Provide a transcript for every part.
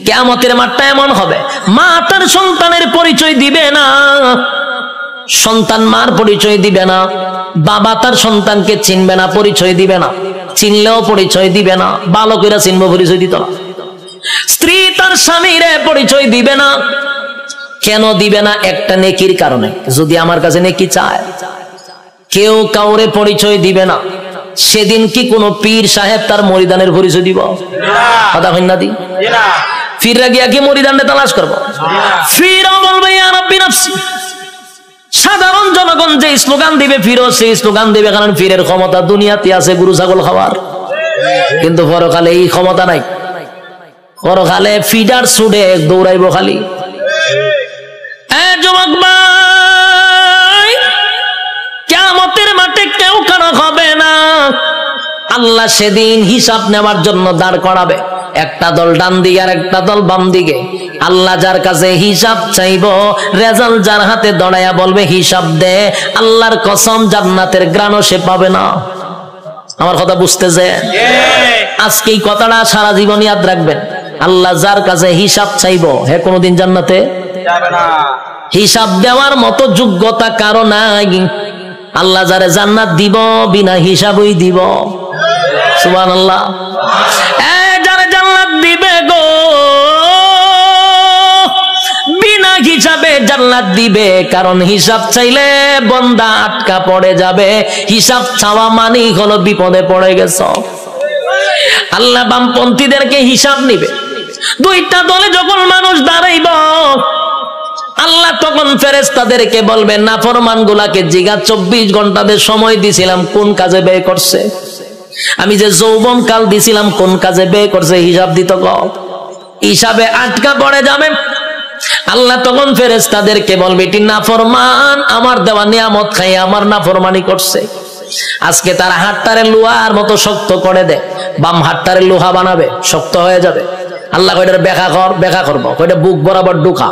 কিয়ামতের মাঠটা এমন হবে, মা তার সন্তানের পরিচয় দিবে না, সন্তান মার পরিচয় দিবে না, বাবা তার সন্তানকে চিনবে না, পরিচয় দিবে না, চিনলেও পরিচয় দিবে না, ভালো করে চিনবো পরিচয় দিত না। স্ত্রী তার স্বামীর পরিচয় দিবে না। কেন দিবে না? একটা নেকির কারণে। যদি আমার কাছে নেকি চায়, কেউ কাউরে পরিচয় দিবে না। সেদিন কি কোন পীর সাহেব তার মরিদানের পরিচয় দিব? কথা হয় না দি? ফিররা গিয়া কি মরিদানটা তালাশ করবো? ফিরও বলবে ইয়া রাব্বি নাফসি। সাধারণ জনগণ যে স্লোগান দিবে, ফিরও সেই স্লোগান দিবে, কারণ ফিরের ক্ষমতা দুনিয়াতে আছে গরু ছাগল খাওয়ার, কিন্তু পরকালে এই ক্ষমতা নাই। পরকালে ফিডার ছুটে দৌড়াইব খালি। যুবক ভাই, কিয়ামতের মাঠে কেউ কারো হবে না। আল্লাহ সেদিন হিসাব নেওয়ার জন্য দাঁড় করাবে, একটা দল ডান দিকে আর একটা দল বাম দিকে। আল্লাহ যার কাছে হিসাব চাইব, রেজাল্ট যার হাতে দড়াইয়া বলবে হিসাব দে, আল্লাহর কসম জান্নাতের গ্রাণও সে পাবে না। আমার কথা বুঝতেছে? আজকে এই কথাটা সারা জীবন ইয়াদ রাখবেন। আল্লাহ যার কাছে হিসাব চাইব, হে কোনদিন জান্নাতে যাবে না। হিসাব দেওয়ার মতো যোগ্যতা কারো নাই। আল্লাহ যারে জান্নাত দিব বিনা হিসাবই দিব। সুবহানাল্লাহ। যারে জান্নাত দিবে গো, বিনা হিসাবে জান্নাত দিবে, কারণ হিসাব চাইলে বান্দা আটকা পড়ে যাবে। হিসাব চাওয়া মানেই হলো বিপদে পড়ে গেছ। আল্লাহ বামপন্থীদেরকে হিসাব নিবে। দুইটা দলে যখন মানুষ দাঁড়াইব, আল্লাহ তখন ফেরেশতাদেরকে বলবেন নাফরমান গুলাকে জিগা 24 ঘন্টাদের সময় দিছিলাম কোন কাজে ব্যয় করছে, আমি যে যৌবন কাল দিছিলাম কোন কাজে ব্যয় করছে, হিসাব দিত গ। হিসাবে আটকা পড়ে যাবে। আল্লাহ তখন ফেরেশতাদেরকে বলবে এটি নাফরমান, আমার দেওয়া নিয়ামত খাই আমার নাফরমানি করছে। আজকে তার হাতটারে লোহার মতো শক্ত করে দে, বাম হাতটারে লোহা বানাবে, শক্ত হয়ে যাবে। আল্লাহ কয়টার ব্যাখ্যা করবো, কয়টা বুক বরাবর ঢুকা,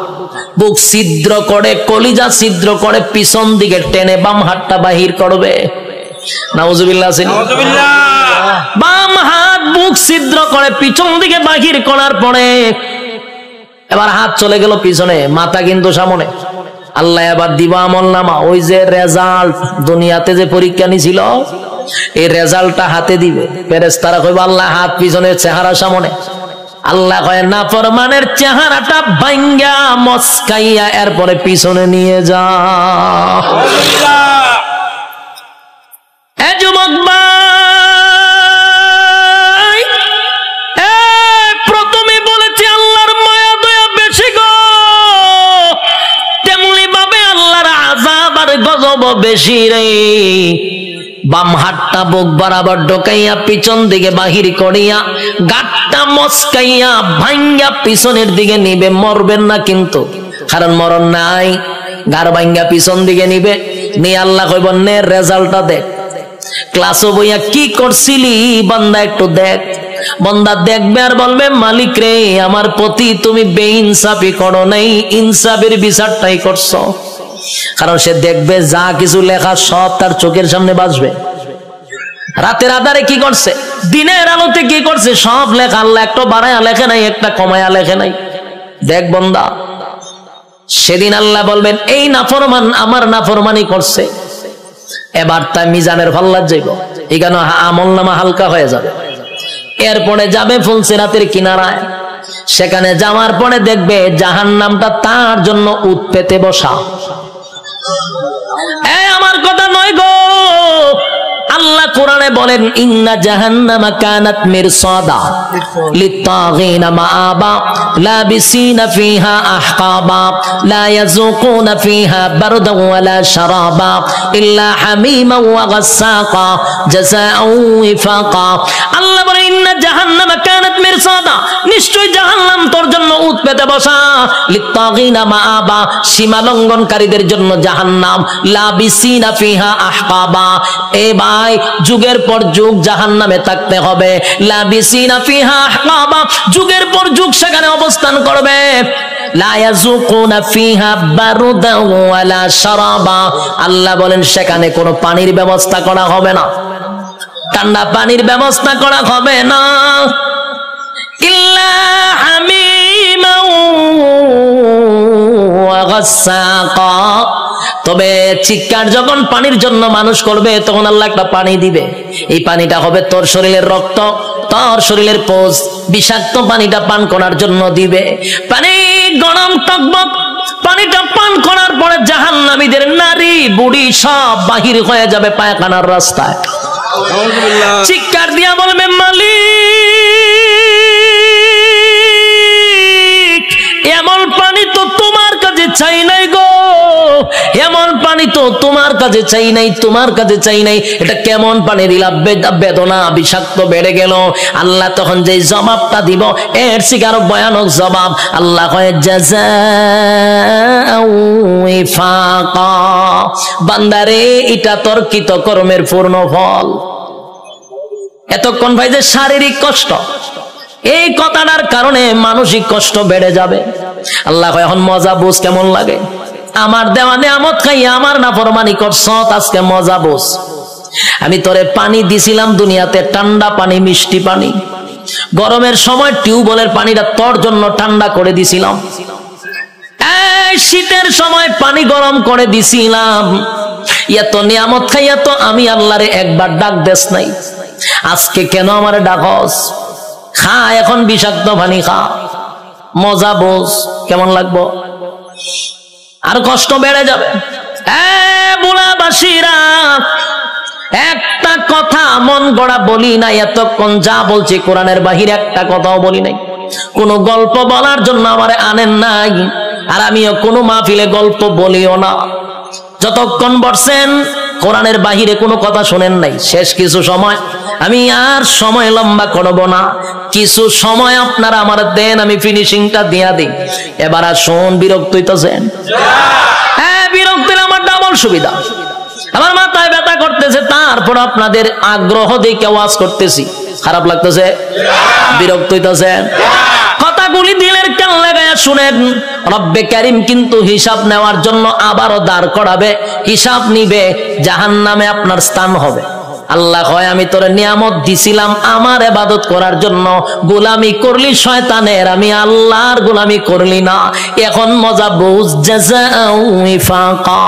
বুক ছিদ্র করে, কলিজা ছিদ্র করে, পিছন দিকে টেনে বাম হাতটা বাহির করবে। নাউজুবিল্লাহ। বাম হাত বুক ছিদ্র করে পিছন দিকে বাহির করার পরে এবার হাত চলে গেল পিছনে, মাথা কিন্তু সামনে। আল্লাহ এবার দিবা আমলনামা, ওই যে রেজাল্ট দুনিয়াতে যে পরীক্ষা নিছিল এই রেজাল্টটা হাতে দিবে। ফেরেশতারা কইবে আল্লাহ হাত পিছনে, চেহারা সামনে। আল্লাহ কয় নাফরমানের চেহারাটা ভাঙ্গা মস্কাইয়া এরপরে পিছনে নিয়ে যা। এ যুবক ভাই, প্রথমে বলেছি আল্লাহর মায়া দয়া বেশি গো, তেমনি ভাবে আল্লাহর আযাব আর গজব বেশি রে। বাম হাতটা বুক বরাবর ঢোকাইয়া পিছন দিকে বাহির করিয়া গাটটা মস্কাইয়া ভাঙ্গা পিছনের দিকে নিবে। মরবেন না কিন্তু, কারণ মরণ নাই। গার ভাঙ্গা পিছন দিকে নিবে, নিয়ে আল্লাহ কইব নে রেজাল্টটা দেখ, ক্লাসও বইয়া কি করছিলি বান্দা একটু দেখ। বান্দা দেখবে আর বলবে মালিক রে, আমার প্রতি তুমি বেইনসাফি করো নাই, ইনসাফের বিচারটাই করছো। কারণ সে দেখবে যা কিছু লেখা সব তার চোখের সামনে বাজবে। রাতের আধারে কি করছে, দিনের আলোতে কি করছে, সব লেখা। আল্লাহ একটা বাড়ায়া লেখে নাই, একটা কমায়া লেখে নাই। দেখ বান্দা, সেদিন আল্লাহ বলবেন এই নাফরমান আমার নাফরমানি করছে, এবার তাই মিজানের ফাল্লাত যাইব, এখানে আমলনামা হালকা হয়ে যাবে। এরপরে যাবে ফুলসিরাতের কিনারায়, সেখানে যাওয়ার পরে দেখবে জাহান্নামটা তার জন্য উৎ পেতে বসা। আমার কথা নয় গো, আল্লাহ কোরআনে বলেন ইন্না জাহান্নামা কানাত মিরসাদা লিত্তাগিনা মাআবা লাবিসিনা ফিহা আহকাবা লা ইয়াযুকুনা ফিহা বারদান ওয়ালা শারাবা ইল্লা হামিমা ওয়া গাসসাকা জাযাআউ ওয়াফাকা। আল্লাহ বলেন ইন্না জাহান্নামা কানাত মিরসাদা, নিশ্চয় জাহান্নাম তোর জন্য উৎ পেতে বসা। লিত্তাগিনা মাআবা, সীমা লঙ্ঘনকারীদের জন্য জাহান্নাম। লাবিসিনা ফিহা আহকাবা, এ ভাই যুগের পর যুগ জাহান্নামে থাকতে হবে। লাবিসিনা ফিহা আহকাবা, যুগের পর যুগ সেখানে অবস্থান করবে। লা ইয়াযুকুনা ফিহা বারদান ওয়ালা শারাবা, আল্লাহ বলেন সেখানে কোনো পানির ব্যবস্থা করা হবে না, ঠান্ডা পানির ব্যবস্থা করা হবে না। ইল্লা হামিম তবে চিৎকার যখন পানির জন্য মানুষ করবে তখন আল্লাহ একটা পানি দিবে, এই পানিটা হবে তোর শরীরের রক্ত, তোর শরীরের পোষ, বিষাক্ত পানিটা পান করার জন্য দিবে। পানি গরম টকবক, পানিটা পান করার পরে জাহান্নামীদের নারী বুড়ি সব বাহির হয়ে যাবে পায়খানার রাস্তায়। চিৎকার দিয়া বলবে মালিক, এমন পানি তো তোমার কাছে চাই নাই গো, এমন পানি তো তোমার কাছে চাই নাই, তোমার কাছে চাই নাই, এটা কেমন পানি দিলা, বেদনা বিষাক্ত বেড়ে গেল। আল্লাহ তখন যে জবাবটা দিব এর থেকে আরো ভয়ানক জবাব। আল্লাহ কয় জাযাউ ওয়াফাকা, বান্দারে এটা তোর কৃত কর্মের পূর্ণ ফল। এতক্ষণ ভাই যে শারীরিক কষ্ট, এই কথাটার কারণে মানসিক কষ্ট বেড়ে যাবে। আল্লাহ কয় এখন মজা বুঝ কেমন লাগে, আমার দেওয়া নিয়ামত খাইয়া আমার নাফরমানি করছ, আজকে মজা বুঝ। আমি তোরে পানি দিছিলাম দুনিয়াতে, ঠান্ডা পানি, মিষ্টি পানি। গরমের সময় টিউবওয়েলের পানিটা তোর জন্য ঠান্ডা করে দিছিলাম, এই শীতের সময় পানি গরম করে দিছিলাম। এত নিয়ামত খাইয়া তো আমি আল্লাহরে একবার ডাক দেস নাই, আজকে কেন আমারে ডাকস? খা এখন বিষাক্ত পানি খা, মজা বোঝ কেমন লাগবো, আর কষ্ট বেড়ে যাবে। বুলাবাসীরা, একটা কথা মন গড়া বলি নাই এতক্ষণ, যা বলছি কোরআনের বাহিরে একটা কথাও বলি নাই। কোন গল্প বলার জন্য আমারে আনেন নাই, আর আমিও কোনো মাহফিলে গল্প বলিও না। যতক্ষণ বসছেন কোরআনের বাহিরে কোনো কথা শোনেন নাই। শেষ কিছু সময়, আমি আর সময় লম্বা করব না, কিছু সময় আপনারা আমার দেন, আমি ফিনিশিংটা দিয়া দিই। এবার আর শোন, বিরক্ত হইতেছেন? হ্যাঁ, বিরক্তির আমার ডাবল সুবিধা, আমার মাথায় ব্যথা করতেছে, তারপর আপনাদের আগ্রহ দেখে ওয়াজ করতেছি, খারাপ লাগতেছে? বিরক্ত হইতেছেন? কথাগুলি দিলের কান লাগায়া শুনেন। রব্বে কারীম কিন্তু হিসাব নেওয়ার জন্য আবারও দাঁড় করাবে, হিসাব নিবে, জাহান্নামে আপনার স্থান হবে। আল্লাহ কয় আমি তোরে নিয়ামত দিছিলাম আমার ইবাদত করার জন্য, গোলামি করলি শয়তানের, আমি আল্লাহর গোলামি করলি না, এখন মজা বুঝ। জাযাউ ওয়াফাকা,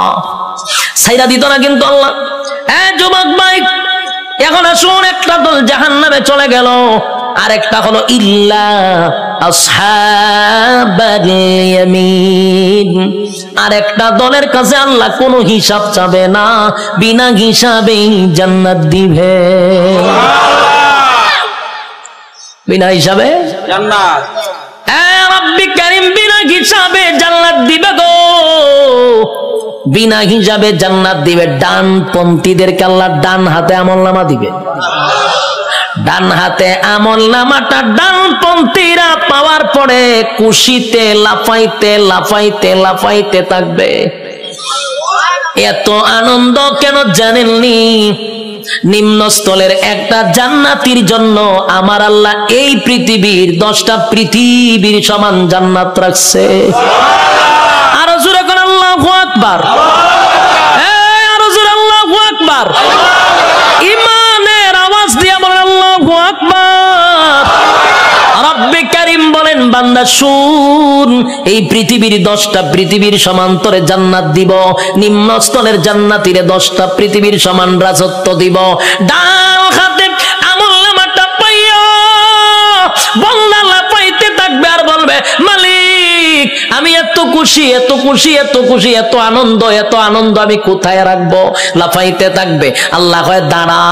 ছাইরা দিত না কিন্তু আল্লাহ। হ্যাঁ যুবক ভাই, এখন আসুন, একটা দল জাহান্নামে চলে গেল, আর একটা হলো ইল্লা আসহাবাল ইয়ামিন, আর একটা দলের কাছে আল্লাহ কোনো হিসাব চাবে না, বিনা হিসাবেই জান্নাত দিবে। বিনা হিসাবে জান্নাত, রব্বি কারীম বিনা হিসাবে জান্নাত দিবে গো, বিনা হিসাবে জান্নাত দিবে। ডানপন্থীদেরকে আল্লাহ ডান হাতে আমলনামা দিবে, ডান হাতে আমলনামাটা ডানপন্থীরা পাওয়ার পরে খুশিতে লাফাইতে লাফাইতে লাফাইতে থাকবে। এত আনন্দ কেন জানেননি? নিম্নস্থলের একটা জান্নাতির জন্য আমার আল্লাহ এই পৃথিবীর 10টা পৃথিবীর সমান জান্নাত রাখছে। আরো জোরে করে আল্লাহু আকবার, আরো জোরে আল্লাহু আকবার, ইমানের আওয়াজ দিয়ে বলেন আল্লাহু আকবার। রব্বে কারীম বলেন বান্দা শুন, এই পৃথিবীর 10টা পৃথিবীর সমান্তরে জান্নাত দিব, নিম্নস্থলের জান্নাতীরে 10টা পৃথিবীর সমান রাজত্ব দিব। ডান হাতে আমলনামাটা পাইয়া বান্দা লাফাইতে থাকবে আর বলবে মালিক আমি এত খুশি, এত খুশি, এত খুশি, এত আনন্দ, এত আনন্দ আমি কোথায় রাখবো? লাফাইতে থাকবে। আল্লাহ কয় দাঁড়া,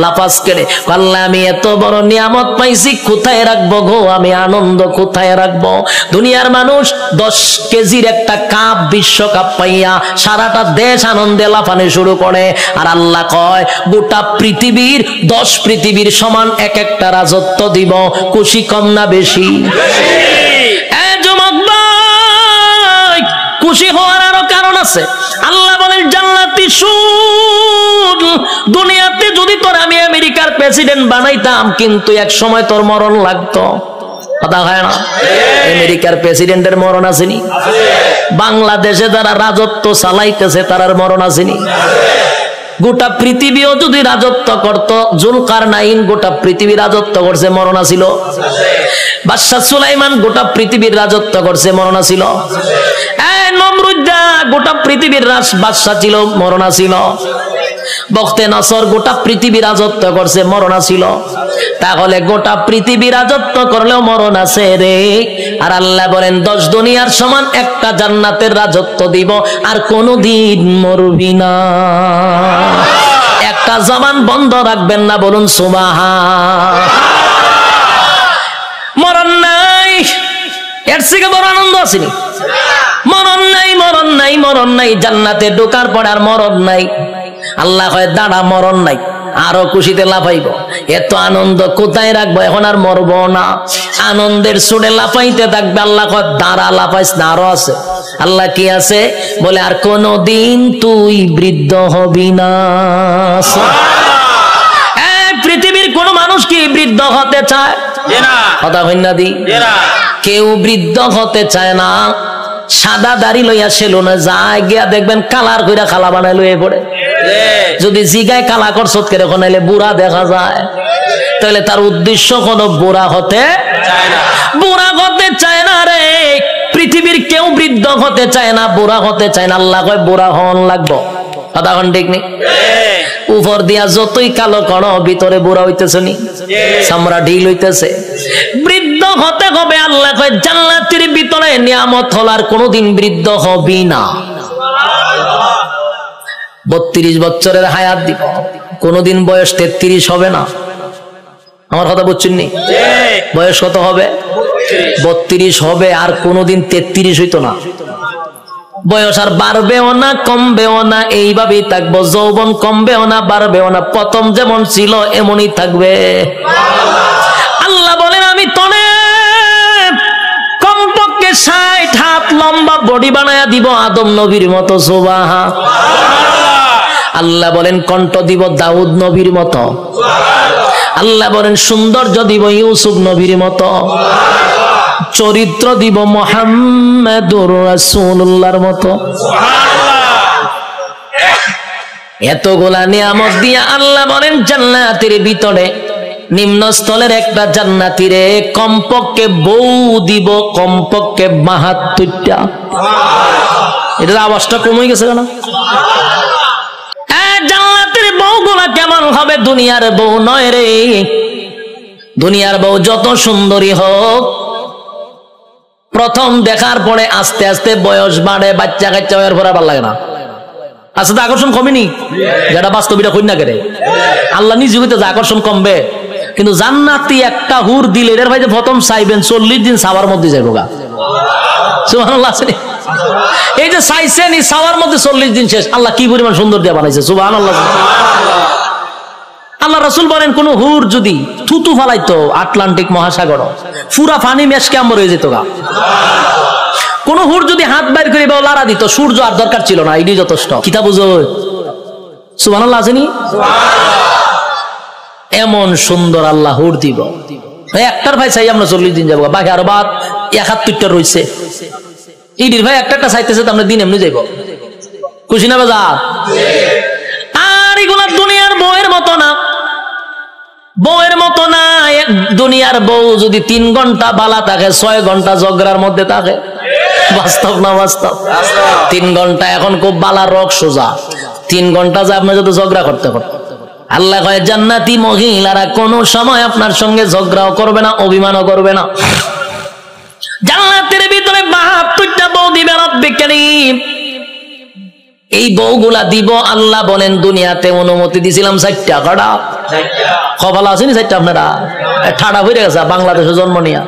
লাফাস কেড়ে, আল্লাহ আমি এত বড় নিয়ামত পাইছি, কোথায় রাখবো গো? আমি আনন্দ কোথায় রাখবো? দুনিয়ার মানুষ 10 কেজির একটা কাপ, বিশ্বকাপ পাইয়া সারাটা দেশ আনন্দে লাফানো শুরু করে, আর আল্লাহ কয় গোটা পৃথিবীর 10 পৃথিবীর সমান এক একটা রাজত্ব দিব। খুশি কম না বেশি? খুশি হওয়ার আরো কারণ আছে। আল্লাহ বলেন জান্নাতি শুন, দুনিয়াতে যদি তোর আমি আমেরিকার প্রেসিডেন্ট বানাইতাম, কিন্তু এক সময় তোর মরণ লাগতো। কথা হয় না? আমেরিকার প্রেসিডেন্টের মরণ আসেনি? বাংলাদেশে যারা রাজত্ব চালাইতেছে তার মরণ আসেনি? গোটা পৃথিবীও যদি রাজত্ব করত, জুলকারনাইন গোটা পৃথিবী রাজত্ব করছে, মরণ ছিল? বাদশা সুলাইমান গোটা পৃথিবীর রাজত্ব করছে, মরণ ছিল? নমরুদ গোটা পৃথিবীর বাদশা ছিল, মরনা ছিল। বখতে নসর গোটা পৃথিবী রাজত্ব করছে, মরনা ছিল। তাহলে গোটা পৃথিবী রাজত্ব করলেও মরণ আছে রে। আর আল্লাহ বলেন 10 দুনিয়ার সমান একটা জান্নাতের রাজত্ব দিব, আর কোনদিন মরবি না। একটা জবান বন্ধ রাখবেন না, বলুন সুবহান। মরণ নাই, এর থেকে বড় আনন্দ আসেনি। মরণ নাই, মরণ নাই, মরণ নাই। জান্নাতে ঢোকার পর আর মরণ নাই। আল্লাহ কয় দাঁড়া, মরণ নাই, আরো খুশিতে লাফাইব। এত আনন্দ কোথায় রাখবো, এখন আর মরবো না। আনন্দের সুরে লাফাইতে থাকবে। আল্লাহ কয় দাঁড়া, লাফাইস না, আরো আছে। আল্লাহ কি আছে বলে, আর কোনদিন তুই বৃদ্ধ হবি না। পৃথিবীর কোন মানুষ কি বৃদ্ধ হতে চায়? কথা হইনা দি, কেউ বৃদ্ধ হতে চায় না। সাদা দাড়ি লইয়া সেলুনে যায়, গিয়া দেখবেন কালার কইরা খালা বানাই লইয়া পড়ে। যদি জিগায় কালা করছত করে কোনাইলে বুড়া দেখা যায়, তাহলে তার উদ্দেশ্য কোন বুড়া হতে চায় না। বুড়া হতে চায় না রে। পৃথিবীর কেউ বৃদ্ধ হতে চায় না, বুড়া হতে চায় না। আল্লাহ কয় বুড়া হন লাগবো। কথা কোন ঠিক নেই? উপর দিয়া যতই কালো করো, ভিতরে বুড়া হইতেছে নি, চামড়া ঢিল হইতেছে। বৃদ্ধ হতে হবে। আল্লাহ কয় জান্নাতের ভিতরে নিয়ামত হল, আর কোনদিন বৃদ্ধ হবি না। 32 বছরের হায়াত দিব, কোনদিন বয়স 33 হবে না। আমার কথা বুঝছেন নি? বয়স কত হবে? 32 হবে, আর কোনদিন 33 হইতো না। বয়স আর বাড়বেও না, কমবেও না, এইভাবেই থাকবো। যৌবন কমবেও না, বাড়বেও না, প্রথম যেমন ছিল এমনই থাকবে। আল্লাহ বলেন আমি তনে কমপক্ষে 60 হাত লম্বা বডি বানায়া দিব, আদম নবীর মতো। সুবহান। আল্লাহ বলেন কণ্ঠ দিব দাউদ নবীর মতো। আল্লাহ বলেন সৌন্দর্য দিব ইউসুফ নবীর মতো। চরিত্র দিব মুহাম্মাদুর রাসূলুল্লাহর মতো। এতগুলা নিয়ামত দিয়া আল্লাহ বলেন জান্নাতের ভিতরে নিম্ন স্থলের একটা জান্নাতীরে কমপক্ষে বউ দিব, কমপক্ষে 72টা। এটার আওয়াজটা কমে গেছে কেন? জান্নাতের বউগুলা কেমন হবে? দুনিয়ার বউ নয় রে। দুনিয়ার বউ যত সুন্দরী হোক, প্রথম দেখার পরে আস্তে আস্তে বয়স বাড়ে, বাচ্চা কাচ্চা হওয়ার পর ভালো লাগে না। আচ্ছা, তো আকর্ষণ কমেনি? যেটা বাস্তবিটা কই না করে আল্লাহ নিজে হইতে আকর্ষণ কমবে। কিন্তু জান্নাতি একটা হুর দিলে এর ভাই যে প্রথম চাইবেন 40 দিন সাওয়ার মধ্যে যাইব গা। সুবহানাল্লাহ। এই যে চাইছেন, এই সাওয়ার মধ্যে 40 দিন শেষ। আল্লাহ কি পরিমাণ সুন্দর দিয়ে বানাইছে। সুবহানাল্লাহ। আল্লাহ রাসূল বলেন কোন হুর যদি থুতু ফালাইতো আটলান্টিক মহাসাগর, পুরা পানি মেশকে আমর হয়ে যেত গা। কোন হুর যদি হাত বাইর করে লাড়া দিত, সূর্য আর দরকার ছিল না, এটাই যথেষ্ট। কিতা বুঝো? সুবহানাল্লাহ আছেনি? এমন সুন্দর আল্লাহ হুর দিব। একটার ভাই চাই আমরা 40 দিন যাবো, বাকি আরো বাদ 71টা রয়েছে। ইডির ভাই একটা চাইতেছে, তো আমরা দিন এমনি যাইব। খুশি না বাজার? আর এগুলা দুনিয়ার বউয়ের মতো না, বউয়ের মতো না। দুনিয়ার বউ যদি 3 ঘন্টা বালা থাকে, 6 ঘন্টা ঝগড়ার মধ্যে থাকে। বাস্তব না বাস্তব? 3 ঘন্টা এখন খুব বালা রক সোজা, 3 ঘন্টা যে আপনি যদি ঝগড়া করতে পারেন। আল্লাহ কয় জান্নাতি মহিলারা কোন সময় আপনার সঙ্গে ঝগড়াও করবে না, অভিমানও করবে না। জান্নাতের ভিতরে 72টা বউ দিবে রব্বে কারীম। এই বউগুলা দিব। আল্লাহ বলেন দুনিয়াতে অনুমতি দিছিলাম 4টা। কটা খবর আসেনি 4টা? আপনারা ঠাডা হয়ে গেছে বাংলাদেশে জন্ম নিয়া।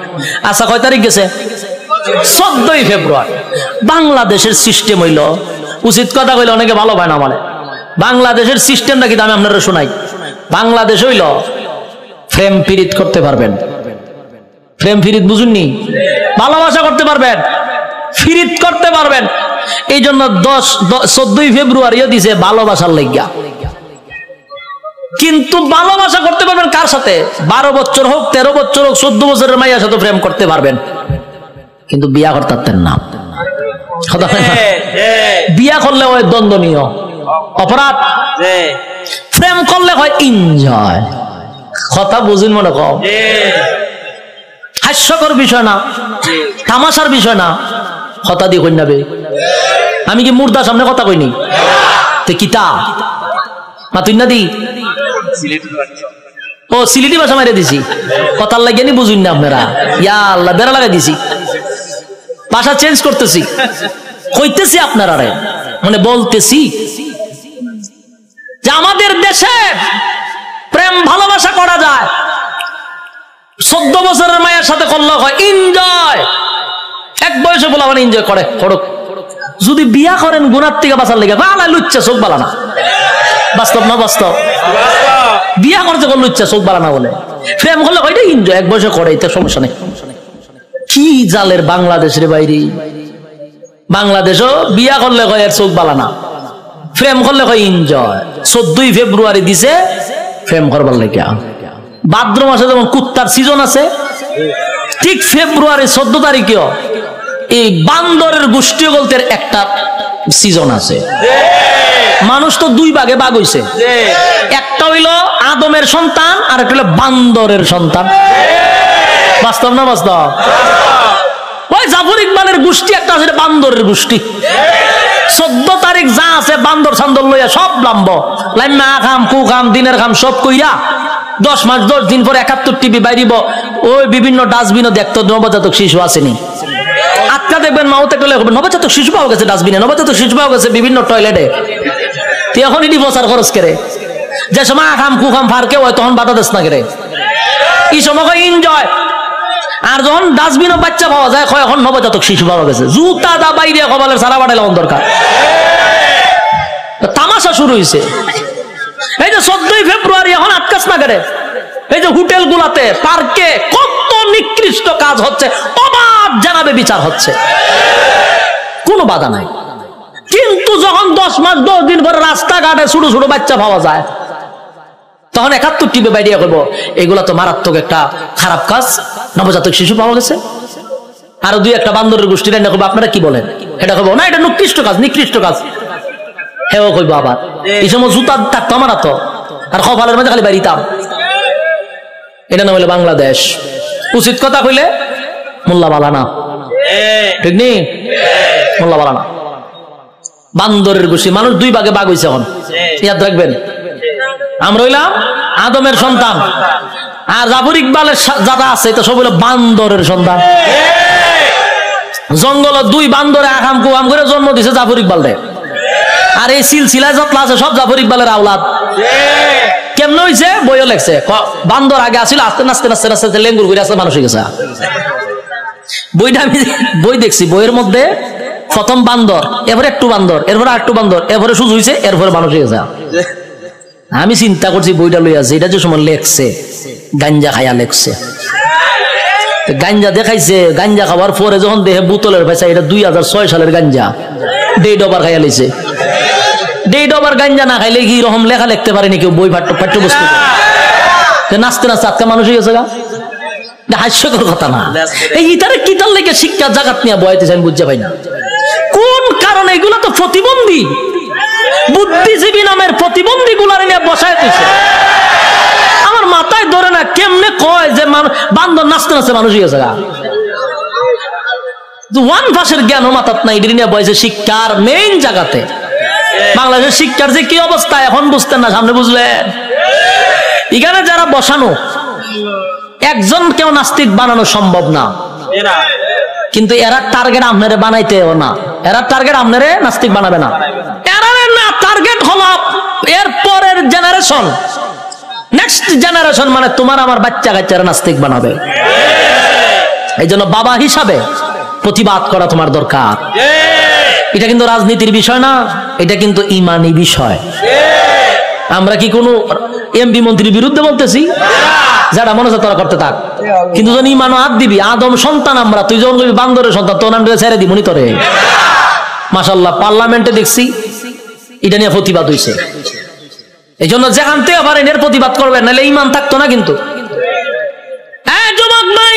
আচ্ছা, কয় তারিখ গেছে? 14ই ফেব্রুয়ারি। বাংলাদেশের সিস্টেম হইল, উচিত কথা কইলে অনেকে ভালো পায় না। মানে বাংলাদেশের সিস্টেমটা কি আমি আপনারা শোনাই। বাংলাদেশ হইল প্রেম পীড়িত করতে পারবেন। প্রেম পীড়িত বুঝুননি? ভালোবাসা করতে পারবেন, ফিরিত করতে পারবেন। এই জন্য 14ই ফেব্রুয়ারিও দিছে ভালোবাসার লাগিয়া। কিন্তু ভালোবাসা করতে পারবেন কার সাথে? 12 বছর হোক, 13 বছর হোক, 14 বছরের মাইয়ার সাথে প্রেম করতে পারবেন, কিন্তু বিয়া করতে পারতেন না। বিয়া করলে হয় দ্বন্দ্বনীয় অপরাধ, প্রেম করলে হয় এনজয়। কথা বুঝুন মনে কম, হাস্যকর বিষয় না, তামাশার বিষয় না। কথা দিয়ে কন্যাবে আমি কি মুর্দার সামনে কথা কইনি? তো কিতা মাতুই না দি ও সিলেটি ভাষা মারে দিছি, কথার লাগিয়ে নি বুঝুন না আপনারা। ইয়া আল্লাহ, বেড়া লাগাই দিছি, ভাষা চেঞ্জ করতেছি, কইতেছি আপনারা মানে বলতেছি যে আমাদের দেশে প্রেম ভালোবাসা করা যায়। 14 বছরের মায়ের সাথে করলে হয় এনজয়, এক বয়সে বলা মানে এনজয় করে করুক। যদি বিয়া করেন গুনার থেকে বাঁচার লেগে বালা লুচ্ছা চোখ বালা না, বাস্তব না বাস্তব? বিয়া করতে করলে লুচ্ছা চোখ বালা না বলে, প্রেম করলে হয় এনজয়, এক বয়সে করে, এতে সমস্যা নেই। কি জালের বাংলাদেশের বাইরে, বাংলাদেশও বিয়া করলে কয় এর চোখ বালা না, প্রেম করলে কয় এনজয়। 14 ফেব্রুয়ারি দিছে প্রেম করবার লেগে। ভাদ্র মাসে যেমন কুত্তার সিজন আছে, ঠিক ফেব্রুয়ারি 14 তারিখেও এই বান্দরের গোষ্ঠী বলতে একটা সিজন আছে। মানুষ তো 2 ভাগে ভাগ হইছে, একটা হইল আদমের সন্তান আর একটা হইল বান্দরের সন্তান। বাস্তব না বাস্তব? ওই জাফর ইকবালের গোষ্ঠী একটা আছে, বান্দরের গোষ্ঠী। 14 তারিখ যা আছে বান্দর সান্দর লইয়া সব লাম্ব লাইমা খাম কু খাম দিনের খাম সব কইরা 10 মাস 10 দিন পরে 71 টিভি বাইরিব, ওই বিভিন্ন ডাস্টবিনও দেখতো নবজাতক শিশু আসেনি। আটকা দেখবেন মাউতে গেলে নবজাতক শিশু পাওয়া গেছে ডাস্টবিনে, নবজাতক শিশু পাওয়া গেছে বিভিন্ন টয়লেটে। তুই এখন এটি বসার খরচ করে, যে সময় খাম কু খাম ফার কেউ হয় তখন বাধা দেশ না করে, এই সময় এনজয়। আর যখন ডাস্টবিনও বাচ্চা পাওয়া যায় এখন নবজাতক শিশু পাওয়া গেছে, জুতা দা বাইরে কপালের সারা বাটাইলে দরকার। তামাশা শুরু হয়েছে। এই যে 14 ফেব্রুয়ারি এখন আটকাস না করে, এই যে হোটেল গুলাতে পার্কে কত নিকৃষ্ট কাজ হচ্ছে, অবাধ জানাবে বিচার হচ্ছে, কোনো বাধা নাই। কিন্তু যখন 10 মাস 10 দিন পরে রাস্তাঘাটে ছোট ছোট বাচ্চা পাওয়া যায় তখন 71 টিভি বাইরে করবো এগুলা তো মারাত্মক একটা খারাপ কাজ, নবজাতক শিশু পাওয়া গেছে। আরো 2-1টা বান্দরের গোষ্ঠী রান্না করবো, আপনারা কি বলেন? এটা করবো না, এটা নিকৃষ্ট কাজ, নিকৃষ্ট কাজ। হেও কইবো আবার এই সময় জুতা থাকতো আমার তো, আর কপালের মাঝে খালি বাড়িতাম। এটা না হইলে বাংলাদেশ। উচিত কথা কইলে মোল্লা বালা না, ঠিক নেই? মোল্লা বালা না, বান্দরের গোষ্ঠী। মানুষ 2 ভাগে ভাগ হইছে এখন, ইয়াদ রাখবেন। আমরা হইলাম আদমের সন্তান, আর জাফর ইকবালের যারা আছে এটা সব হইলো বান্দরের সন্তান। জঙ্গল 2 বান্দরে আকাম কুয়াম করে জন্ম দিছে জাফর ইকবাল রে, আর এই সিলসিলা যতলা আছে সব জাফর ইকবালের আওলাদ। কেমন হইছে? বইও লেখছে, বান্দর আগে আসিল, আস্তে আস্তে আস্তে আস্তে লেঙ্গুর করে আসতে মানুষ হয়ে গেছে। বইটা আমি বই দেখছি, বইয়ের মধ্যে প্রথম বান্দর, এরপরে একটু বান্দর, এরপরে আরেকটু বান্দর, এরপরে সুজ হয়েছে, এরপরে মানুষ হয়ে গেছে। আমি চিন্তা করছি বইটা লইয়া যে এটা যে সময় লেখছে গাঞ্জা খাইয়া লেখছে, গাঞ্জা দেখাইছে। গাঞ্জা খাওয়ার পরে যখন দেখে বোতলের পয়সা, এটা 2006 সালের গাঞ্জা, ডেড ওভার খাইয়া লইছে। ডেড ওভার গাঞ্জা না খাইলে কি রকম লেখা লিখতে পারেনি কেউ বই পাঠ্যবস্তু? নাচতে নাচতে আজকে মানুষ হয়ে গেছে। হাস্যকর কথা না? এই ইতারে কিতার লেগে শিক্ষা জাগাত নিয়ে বয়াইতেছে আমি বুঝতে পাই না কোন কারণে। এগুলা তো প্রতিবন্ধী, বুদ্ধিজীবী নামের প্রতিবন্ধী গুলার নিয়ে বসায় দিছে। আমার মাথায় ধরে না, কেমনে কয় যে বান্দর নাচতে নাচতে মানুষ হয়ে গেছে। ওয়ান ভাষের জ্ঞান মাথাত নাই, এদের নিয়ে বয়সে শিক্ষার মেইন জায়গাতে। বাংলাদেশের শিক্ষার যে কি অবস্থা এখন বুঝতেন না, সামনে বুঝলেন। এখানে যারা বসানো, একজন কেউ নাস্তিক বানানো সম্ভব না, কিন্তু এরা টার্গেট আপনারে বানাইতেও না, এরা টার্গেট আপনারে নাস্তিক বানাবে না। এরা না টার্গেট হলো এর পরের জেনারেশন, নেক্সট জেনারেশন, মানে তোমার আমার বাচ্চা কাচ্চারা নাস্তিক বানাবে। এই জন্য বাবা হিসাবে প্রতিবাদ করা তোমার দরকার। এটা কিন্তু রাজনীতির বিষয় না, এটা কিন্তু ইমানি বিষয়। আমরা কি কোনো এমপি মন্ত্রীর বিরুদ্ধে বলতেছি? যারা মনে হচ্ছে তারা করতে থাক, কিন্তু যখন ইমানও হাত দিবি, আদম সন্তান আমরা, তুই যখন বান্দরের সন্তান তোর আমরা ছেড়ে দিব নি তোরে। মাশাআল্লাহ, পার্লামেন্টে দেখছি এটা নিয়ে প্রতিবাদ হয়েছে। এই জন্য যেখান থেকে পারেন এর প্রতিবাদ করবেন, নাহলে ইমান থাকতো না। কিন্তু যুবক ভাই,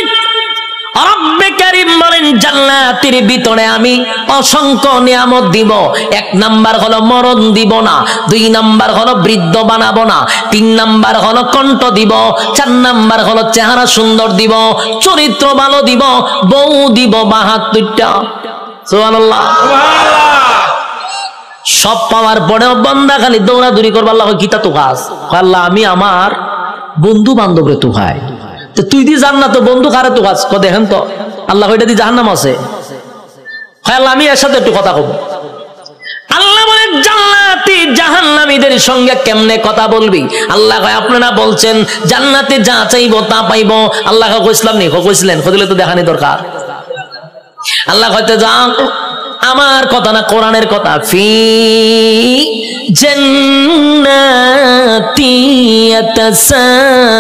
রব্বে কারীম বলেন জান্নাতের ভিতরে আমি অসংখ্য নিয়ামত দিব। 1 নাম্বার হলো মরণ দিব না, 2 নাম্বার হলো বৃদ্ধ বানাবো না, 3 নাম্বার হলো কণ্ঠ দিব, 4 নাম্বার হলো চেহারা সুন্দর দিব, চরিত্র ভালো দিব, বউ দিব 72টা। সুবহানাল্লাহ। সব পাওয়ার পরেও বান্দা খালি দৌড়াদৌড়ি করবে, আল্লাহ কিতা তো কাজ, আল্লাহ আমি আমার বন্ধু বান্ধবরে তো ভাই, তো তুই দি জান্নাত বন্ধু কারে তো কাজ ক দেখেন তো, আল্লাহ ওইটা দি জাহান্নাম আছে, আল্লাহ আমি এর সাথে একটু কথা কব। আল্লাহ বলে জান্নাতি জাহান্নামীদের সঙ্গে কেমনে কথা বলবি? আল্লাহ কয় আপনারা বলছেন জান্নাতে যা চাইবো তা পাইবো, আল্লাহ কইছিলাম নি কইছিলেন, কইলে তো দেখানি দরকার। আল্লাহ কইতে যা আমার কথা না কোরআনের কথা, ফি জান্নাতি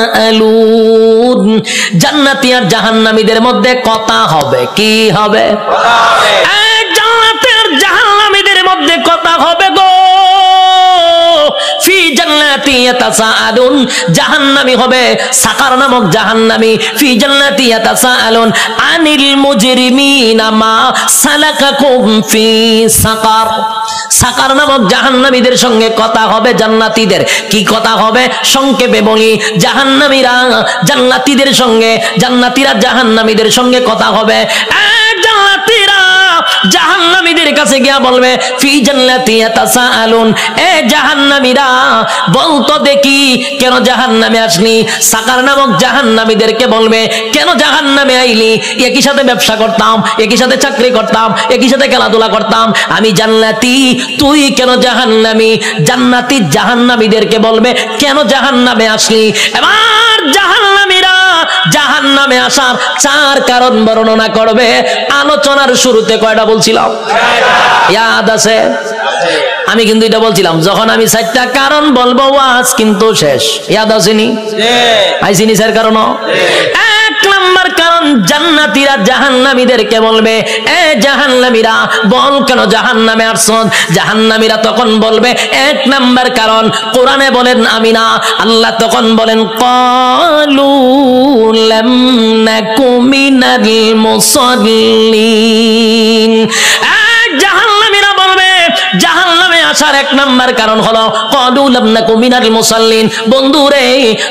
ইয়াতাসাআলুন, জান্নাতি আর জাহান্নামীদের মধ্যে কথা হবে। কি হবে? জান্নাতি আর জাহান্নামীদের মধ্যে কথা হবে গো। ফি জান্নাতি ইয়াতাসাআলুন, জাহান্নামী হবে সাকার নামক জাহান্নামী। ফি জান্নাতি ইয়াতাসাআলুন আনিল মুজরিমিনা মা সালাকাকুম ফি সাকার, সাকার নামক জাহান্নামীদের সঙ্গে কথা হবে জান্নাতীদের। কি কথা হবে? সংক্ষেপে বলি, জাহান্নামীরা জান্নাতীদের সঙ্গে, জান্নাতীরা জাহান্নামীদের সঙ্গে কথা হবে। জান্নাতীরা জাহান্নামীদের কাছে গিয়া বলবে ফি জান্নাতি ইয়াতাসাআলুন, এ জাহান্নামীরা বলতো দেখি কেন জাহান্নামে আসলি? সাকার নামক জাহান্নামীদেরকে বলবে কেন জাহান্নামে আইলি? একই সাথে ব্যবসা করতাম, একই সাথে চাকরি করতাম, একই সাথে খেলাধুলা করতাম, আমি জান্নাতি, তুই কেন জাহান্নামী? জান্নাতি জাহান্নামীদেরকে বলবে কেন জাহান্নামে আসলি? এবার জাহান্নামীরা জাহান্নামে আসার চার কারণ বর্ণনা করবে। আলোচনার শুরুতে কয়টা বলছিলাম? ইয়াদ আছে? আমি কিন্তু এটা বলছিলাম যখন আমি 4টা কারণ বলবো ওয়াজ কিন্তু শেষ। ইয়াদ আসেনি? আইসিনি স্যার কারণ? এক নাম্বার কারণ, জান্নাতীরা জাহান্নামীদেরকে বলবে এ জাহান্নামীরা বল কেন জাহান্নামে আসছস? জাহান্নামীরা তখন বলবে এক নাম্বার কারণ কোরআনে বলেন আমি না, আল্লাহ তখন বলেন ক্বালু লাম নাকু মিনাল মুসাল্লিন। জাহান্নামীরা বলবে জাহান্নামে আসার এক নাম্বার কারণ হলো ক্বালু লাম নাকু মিনাল মুসাল্লিন। বন্ধু রে,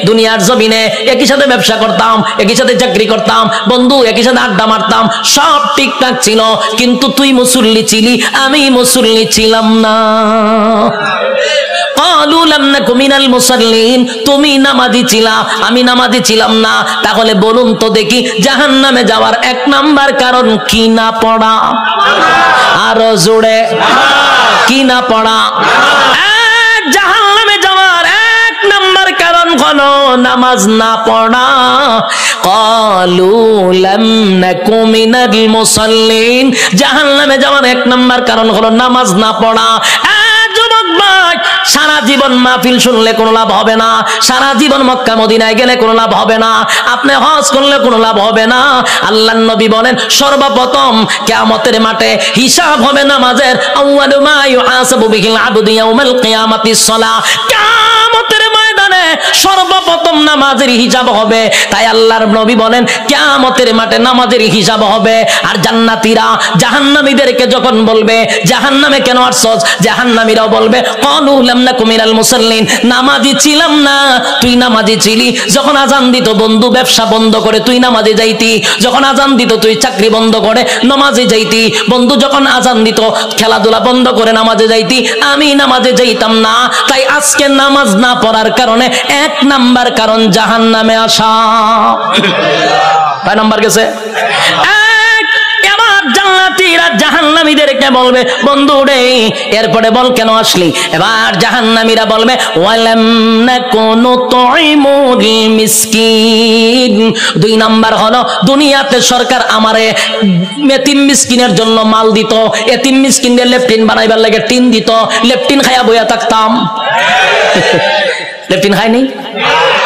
দুনিয়ার জমিনে একই সাথে ব্যবসা করতাম, একই সাথে চাকরি করতাম, বন্ধু একই সাথে আড্ডা মারতাম, সব ঠিকঠাক ছিল, কিন্তু তুই মুসল্লি ছিলি, আমি মুসল্লি ছিলাম না। ক্বালু লাম নাকু মিনাল মুসাল্লিন, তুমি নামাজি ছিলা, আমি নামাজি ছিলাম না। তাহলে বলুন তো দেখি জাহান্নামে যাওয়ার এক নাম্বার কারণ কি না পড়া? আরো জোরে, কি না পড়া? জাহান্নামে যাওয়ার এক নাম্বার কারণ হলো নামাজ না পড়া। ক্বালু লাম নাকু মিনাল মুসাল্লিন, জাহান্নামে যাওয়ার এক নাম্বার কারণ হলো নামাজ না পড়া। যুবক ভাই, সারা জীবন মাহফিল শুনলে কোনো লাভ হবে না, সারা জীবন মক্কা মদিনায় গেলে কোনো লাভ হবে না, আপনি হজ করলে কোনো লাভ হবে না। আল্লাহর নবী বলেন সর্বপ্রথম কিয়ামতের মাঠে হিসাব হবে নামাজের। আউয়ালু মা ইউহাসাবু বিহিল আবদু ইয়াউমাল কিয়ামাতিস সালাহ, কিয়ামতের ময়দানে সর্বপ্রথম নামাজের হিসাব হবে। তাই আল্লাহর নবী বলেন কিয়ামতের মাঠে নামাজের হিসাব হবে। আর জান্নাতীরা জাহান্নামীদেরকে যখন বলবে জাহান্নামে কেন আসছস, জাহান্নামীরাও বলবে ক্বালু লাম নাকু মিনাল মুসাল্লিন, নামাজি ছিলাম না, তুই নামাজি ছিলি। যখন আজান দিত বন্ধু ব্যবসা বন্ধ করে তুই নামাজে যাইতি, যখন আজান দিত তুই চাকরি বন্ধ করে নামাজে যাইতি, বন্ধু যখন আজান দিত খেলাধুলা বন্ধ করে নামাজে যাইতি, আমি নামাজে যাইতাম না। তাই আজকে নামাজ না পড়ার কারণে এক নাম্বার কারণ জাহান্নামে আসা। কয় নাম্বার গেছে? জান্নাতীরা জাহান্নামীদেরকে বলবে বন্ধু রে এরপরে বল কেন আসলি? এবার জাহান্নামীরা বলবে ওয়ালাম নাকুনু তুইমুল মিসকিন। 2 নাম্বার হলো দুনিয়াতে সরকার আমারে এতিম মিসকিনের জন্য মাল দিত, এতিম মিসকিনদের লেফটিন বানাইবার লাগে টিন দিত, লেফটিন খাইয়া বইয়া থাকতাম। লেফটিন খাইনি?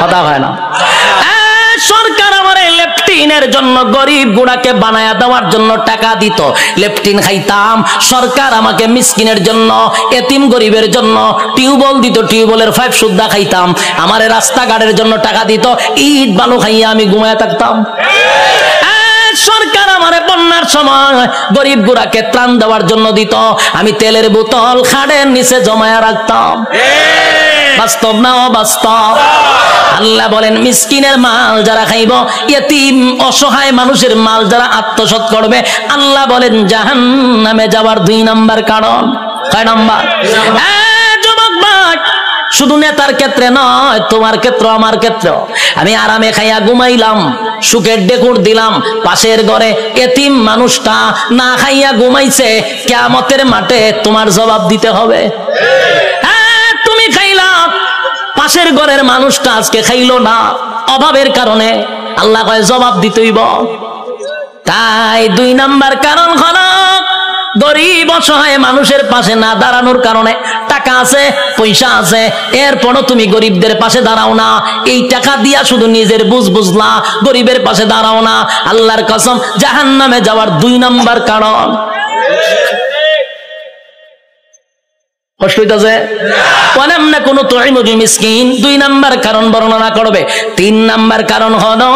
কথা হয় না। সরকার আমার লেফটিনের জন্য গরিব গুড়াকে বানায়া দেওয়ার জন্য টাকা দিত, লেফটিন খাইতাম। সরকার আমাকে মিসকিনের জন্য এতিম গরিবের জন্য টিউবওয়েল দিত, টিউবওয়েলের পাইপ সুদ্ধা খাইতাম। আমার রাস্তাঘাটের জন্য টাকা দিত, ইট বালু খাইয়া আমি ঘুমায়া থাকতাম। সরকার আমারে বন্যার সময় গরিব গুড়াকে ত্রাণ দেওয়ার জন্য দিত, আমি তেলের বোতল খাড়ের নিচে জমায়া রাখতাম। বাস্তব না অবাস্তব? আল্লাহ বলেন মিসকিনের মাল যারা খাইব, ইতিম অসহায় মানুষের মাল যারা আত্মসাৎ করবে, আল্লাহ বলেন জাহান্নামে যাওয়ার 2 নাম্বার কারণ। কয় নাম্বার? যুবক ভাই, শুধু নেতার ক্ষেত্রে নয়, তোমার ক্ষেত্র আমার ক্ষেত্র। আমি আরামে খাইয়া ঘুমাইলাম, সুখের ডেকুর দিলাম, পাশের ঘরে এতিম মানুষটা না খাইয়া ঘুমাইছে, কিয়ামতের মাঠে তোমার জবাব দিতে হবে। তুমি খাইলা, পাশের ঘরের মানুষটা আজকে খাইলো না অভাবের কারণে, আল্লাহ কয় জবাব দিতেইব। তাই 2 নাম্বার কারণ হলো গরিব অসহায় মানুষের পাশে না দাঁড়ানোর কারণে। টাকা আছে, পয়সা আছে, এরপরও তুমি গরিবদের পাশে দাঁড়াও না। এই টাকা দিয়া শুধু নিজের বুঝলা, গরিবের পাশে দাঁড়াও না। আল্লাহর কসম, জাহান্নামে যাওয়ার 2 নাম্বার কারণ। কষ্ট হইতাছে? ওয়ালাম নাকুনু তুইমুল মিসকিন 2 নাম্বার কারণ বর্ণনা করবে। 3 নাম্বার কারণ হলো,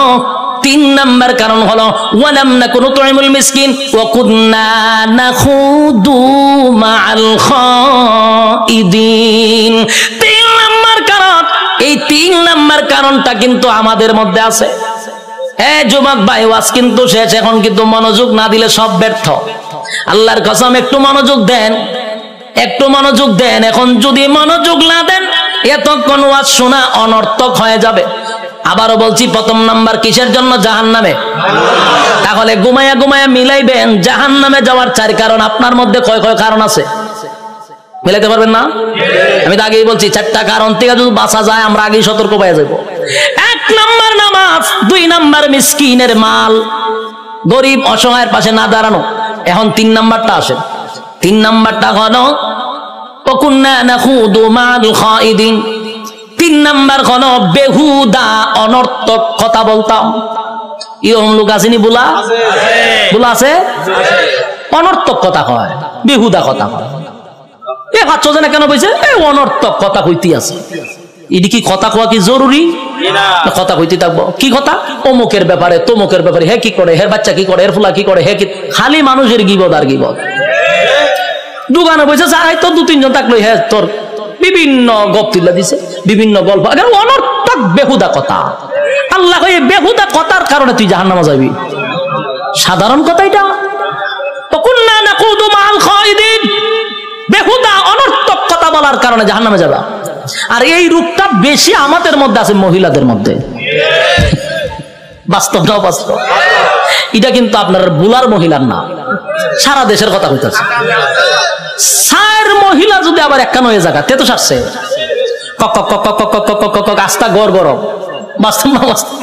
3 নাম্বার কারণ হলো ওয়ালাম নাকুনু তুইমুল মিসকিন ওয়া কুননা নাখুদু মাআল খাইদিন। 3 নাম্বার কারণ, এই 3 নাম্বার কারণটা কিন্তু আমাদের মধ্যে আছে। যুবক ভাই, ওয়াজ কিন্তু শেষ, এখন কিন্তু মনোযোগ না দিলে সব ব্যর্থ। আল্লাহর কসম, একটু মনোযোগ দেন, একটু মনোযোগ দেন। এখন যদি মনোযোগ না দেন, এতক্ষণ ওয়াজ শোনা অনর্থক হয়ে যাবে। আবারও বলছি, 1ম নাম্বার কিসের জন্য? জাহান্নামে। তাহলে ঘুমায়া ঘুমায়া মিলাইবেন জাহান্নামে যাওয়ার 4 কারণ। আপনার মধ্যে কয় কয় কারণ আছে মিলাইতে পারবেন না? আমি তো আগেই বলছি, 4টা কারণ থেকে যদি বাঁচা যায় আমরা আগেই সতর্ক পেয়ে যাবো। 1 নাম্বার নামাজ, 2 নাম্বার মিসকিনের মাল, গরিব অসহায়ের পাশে না দাঁড়ানো। এখন 3 নাম্বারটা আসে। 3 নাম্বারটা হলো ওয়াকুন্না নাখুদু মাআল খাইদিন। 3 নাম্বার হলো বেহুদা অনর্থক কথা বলতাম। এরকম লোক আসেনি? বুলা আছে, অনর্থক কথা কয়, বেহুদা কথা কয়। ভাবছ যে না কেন বলছে অনর্থক কথা কইতে আছে। এটি কি কথা কওয়া কি জরুরি? কথা কইতে থাকবো। কি কথা? অমুকের ব্যাপারে, তমুকের ব্যাপারে, হে কি করে, হের বাচ্চা কি করে, হের ফুলা কি করে, হে কি। খালি মানুষের গিবদ আর গিবদ। দোকানে বসে যাই তো 2-3 জন থাকলো, হ্যাঁ তোর বিভিন্ন গপ তুলে দিছে, বিভিন্ন গল্প, অনর্থক বেহুদা কথা। আল্লাহ এই বেহুদা কথার কারণে তুই জাহান্নামে যাবি। সাধারণ কথা এটা। ওয়াকুন্না নাকুদু মাআল খাইদিন, বেহুদা অনর্থক কথা বলার কারণে জাহান্নামে যাবে। আর এই রূপটা বেশি আমাদের মধ্যে আছে, মহিলাদের মধ্যে। বাস্তব না বাস্তব? এটা কিন্তু আপনার বুলার মহিলার না, সারা দেশের কথা কইতাছে। 4 মহিলা যদি আবার একখান হয়ে জায়গা তে তো সারছে কক কক কক কক কক কক কক আস্তা গড় গরম। বাস্তব না বাস্তব?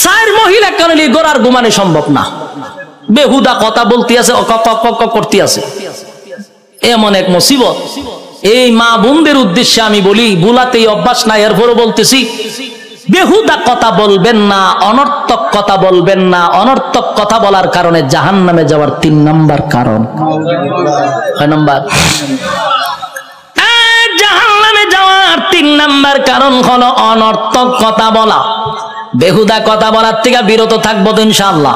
4 মহিলা একখান হলে গড়ার ঘুমানো সম্ভব না। বেহুদা কথা বলতে আছে, কক কক কক করতে আছে। এমন এক মুসিবত। এই মা বোনদের উদ্দেশ্যে আমি বলি, বুলাতেই অভ্যাস নাই, এরপরও বলতেছি, বেহুদা কথা বলবেন না, অনর্থক কথা বলবেন না। অনর্থক কথা বলার কারণে জাহান্নামে যাওয়ার 3 নাম্বার কারণ। কয় নাম্বার? জাহান্নামে যাওয়ার 3 নাম্বার কারণ হলো অনর্থক কথা বলা। বেহুদা কথা বলার থেকে বিরত থাকবো তো ইনশাআল্লাহ।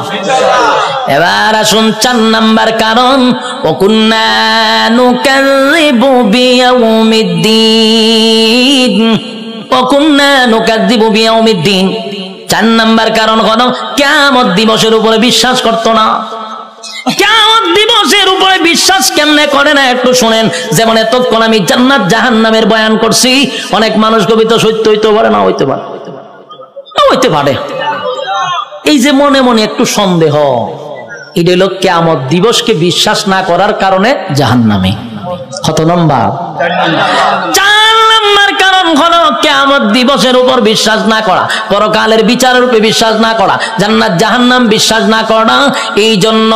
এবার আসুন 4 নাম্বার কারণ, ওয়াকুন্না নুকাযযিবু বিয়াউমিদ্দিন। ওয়াকুন্না নুকাযযিবু বিয়াউমিদ্দিন। 4 নাম্বার কারণ হলো কিয়ামত দিবসের উপরে বিশ্বাস করতো না। কিয়ামত দিবসের উপরে বিশ্বাস কেমনে করে না একটু শুনেন। যেমন এতক্ষণ আমি জান্নাত জাহান্নামের বয়ান করছি, অনেক মানুষ কবিতা সত্য হইতে পারে, না হইতে পারে, হইতে পারে। এই যে মনে মনে একটু সন্দেহ, এটা হলো কিয়ামত দিবসকে বিশ্বাস না করার কারণে জাহান্নামী। কত নম্বর? 4 নম্বর কারণ হলো কিয়ামত দিবসের উপর বিশ্বাস না করা, পরকালের বিচারের উপর বিশ্বাস না করা, জান্নাত জাহান্নাম বিশ্বাস না করা। এই জন্য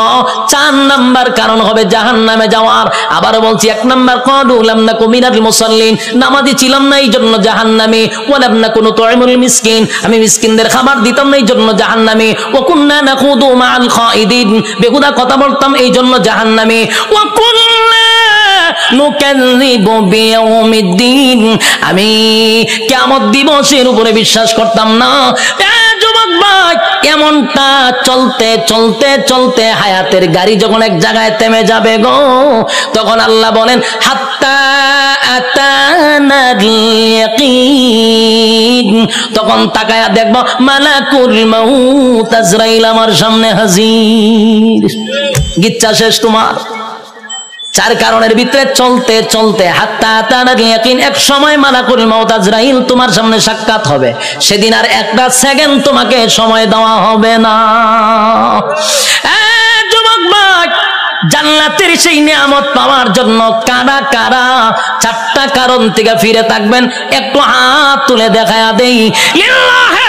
4 নম্বর কারণ হবে জাহান্নামে যাওয়ার। আবার বলছি, 1 নম্বর ক্বালু লাম নাকু মিনাল মুসাল্লিন, নামাজি ছিলাম না এই জন্য জাহান্নামী। ওয়া লাম নাকু নুতঈমুল মিসকিন, আমি মিসকিনদের খাবার দিতাম না এই জন্য জাহান্নামী। ওয়া কুননা নাখুদু মাআল খাইদিন, বেহুদা কথা বলতাম এই জন্য জাহান্নামী। ওয়া কুননা নুকাযযিবু বিয়াউমিদ্দিন, আমি কিয়ামত দিবসের উপরে বিশ্বাস করতাম না। যুবক ভাই, এমনটা চলতে চলতে চলতে হায়াতের গাড়ি যখন এক জায়গায় থেমে যাবে গো, তখন আল্লাহ বলেন হাত্তা আতানাল ইয়াকিন, তখন তাকায়া দেখব মালাকুল মাউত আজরাইল আমার সামনে হাজির। গিচ্ছা শেষ তোমার। চার কারণের ভিতরে চলতে চলতে হাত্তা তানাল ইয়াকিন, এক সময় মালাকুল মউত আজরাইল তোমার সামনে সাক্ষাৎ হবে, সেদিন আর একটা সেকেন্ড তোমাকে সময় দেওয়া হবে না। যুবক ভাই, জান্নাতের সেই নিয়ামত পাওয়ার জন্য কারা কারা চারটা কারণ থেকে ফিরে থাকবেন একটু হাত তুলে দেখায়া দেই। লিল্লাহি